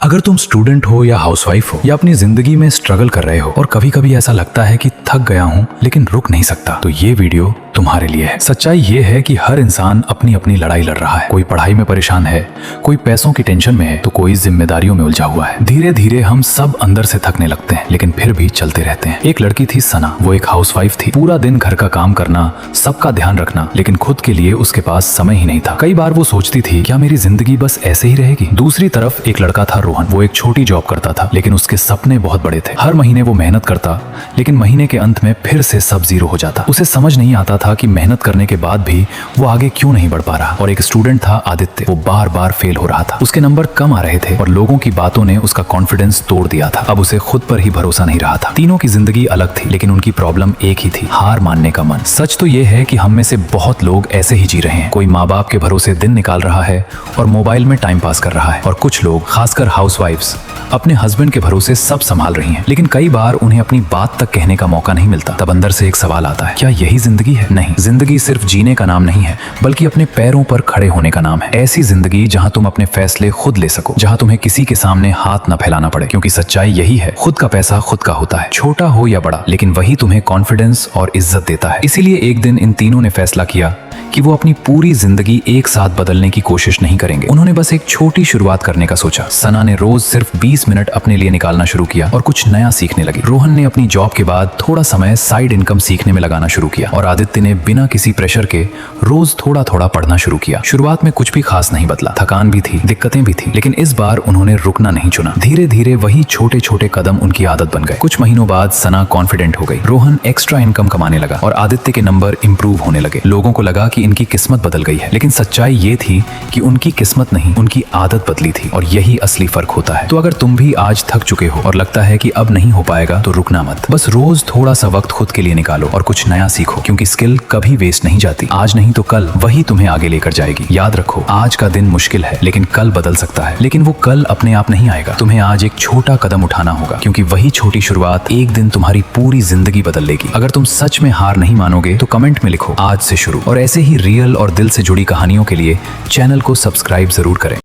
अगर तुम स्टूडेंट हो या हाउसवाइफ हो या अपनी जिंदगी में स्ट्रगल कर रहे हो और कभी कभी ऐसा लगता है कि थक गया हूं लेकिन रुक नहीं सकता, तो ये वीडियो तुम्हारे लिए है। सच्चाई ये है कि हर इंसान अपनी अपनी लड़ाई लड़ रहा है। कोई पढ़ाई में परेशान है, कोई पैसों की टेंशन में है, तो कोई जिम्मेदारियों में उलझा हुआ है। धीरे धीरे हम सब अंदर से थकने लगते हैं, लेकिन फिर भी चलते रहते हैं। एक लड़की थी सना, वो एक हाउसवाइफ थी। पूरा दिन घर का काम करना, सबका ध्यान रखना, लेकिन खुद के लिए उसके पास समय ही नहीं था। कई बार वो सोचती थी, क्या मेरी जिंदगी बस ऐसे ही रहेगी? दूसरी तरफ एक लड़का था रोहन। वो एक छोटी जॉब करता था, लेकिन उसके सपने बहुत बड़े थे। हर महीने वो मेहनत करता, लेकिन महीने के अंत में फिर से सब जीरो हो जाता। उसे समझ नहीं आता था कि मेहनत करने के बाद भी वो आगे क्यों नहीं बढ़ पा रहा। और एक स्टूडेंट था आदित्य, वो बार बार फेल हो रहा था। उसके नंबर कम आ रहे थे और लोगों की बातों ने उसका कॉन्फिडेंस तोड़ दिया था। अब उसे खुद पर ही भरोसा नहीं रहा था। तीनों की जिंदगी अलग थी, लेकिन उनकी प्रॉब्लम एक ही थी, हार मानने का मन। सच तो ये है कि हम में से बहुत लोग ऐसे ही जी रहे हैं। कोई माँ बाप के भरोसे दिन निकाल रहा है और मोबाइल में टाइम पास कर रहा है, और कुछ लोग, खासकर हाउसवाइफ्स, अपने हस्बैंड के भरोसे सब संभाल रही हैं। लेकिन कई बार उन्हें अपनी बात तक कहने का मौका नहीं मिलता। तब अंदर से एक सवाल आता है, क्या यही जिंदगी है? नहीं, जिंदगी सिर्फ जीने का नाम नहीं है, बल्कि अपने पैरों पर खड़े होने का नाम है। ऐसी जिंदगी जहां तुम अपने फैसले खुद ले सको, जहां तुम्हें किसी के सामने हाथ न फैलाना पड़े। क्योंकि सच्चाई यही है, खुद का पैसा खुद का होता है, छोटा हो या बड़ा, लेकिन वही तुम्हें कॉन्फिडेंस और इज्जत देता है। इसीलिए एक दिन इन तीनों ने फैसला किया कि वो अपनी पूरी जिंदगी एक साथ बदलने की कोशिश नहीं करेंगे। उन्होंने बस एक छोटी शुरुआत करने का सोचा। सना ने रोज सिर्फ 20 मिनट अपने लिए निकालना शुरू किया और कुछ नया सीखने लगी। रोहन ने अपनी जॉब के बाद थोड़ा समय साइड इनकम सीखने में लगाना शुरू किया, और आदित्य ने बिना किसी प्रेशर के रोज थोड़ा थोड़ा पढ़ना शुरू किया। शुरुआत में कुछ भी खास नहीं बदला, थकान भी थी, दिक्कतें भी थी, लेकिन इस बार उन्होंने रुकना नहीं चुना। धीरे धीरे वही छोटे छोटे कदम उनकी आदत बन गए। कुछ महीनों बाद सना कॉन्फिडेंट हो गई, रोहन एक्स्ट्रा इनकम कमाने लगा और आदित्य के नंबर इंप्रूव होने लगे। लोगों को लगा कि इनकी किस्मत बदल गई है, लेकिन सच्चाई ये थी कि उनकी किस्मत नहीं, उनकी आदत बदली थी, और यही असली फर्क होता है। तो अगर तुम भी आज थक चुके हो और लगता है कि अब नहीं हो पाएगा, तो रुकना मत। बस रोज थोड़ा सा वक्त खुद के लिए निकालो और कुछ नया सीखो, क्योंकि स्किल कभी वेस्ट नहीं जाती। आज नहीं तो कल वही तुम्हें आगे लेकर जाएगी। याद रखो, आज का दिन मुश्किल है, लेकिन कल बदल सकता है। लेकिन वो कल अपने आप नहीं आएगा, तुम्हें आज एक छोटा कदम उठाना होगा, क्योंकि वही छोटी शुरुआत एक दिन तुम्हारी पूरी जिंदगी बदल लेगी। अगर तुम सच में हार नहीं मानोगे तो कमेंट में लिखो, आज से शुरू। और ऐसे ही रियल और दिल से जुड़ी कहानियों के लिए चैनल को सब्सक्राइब जरूर करें।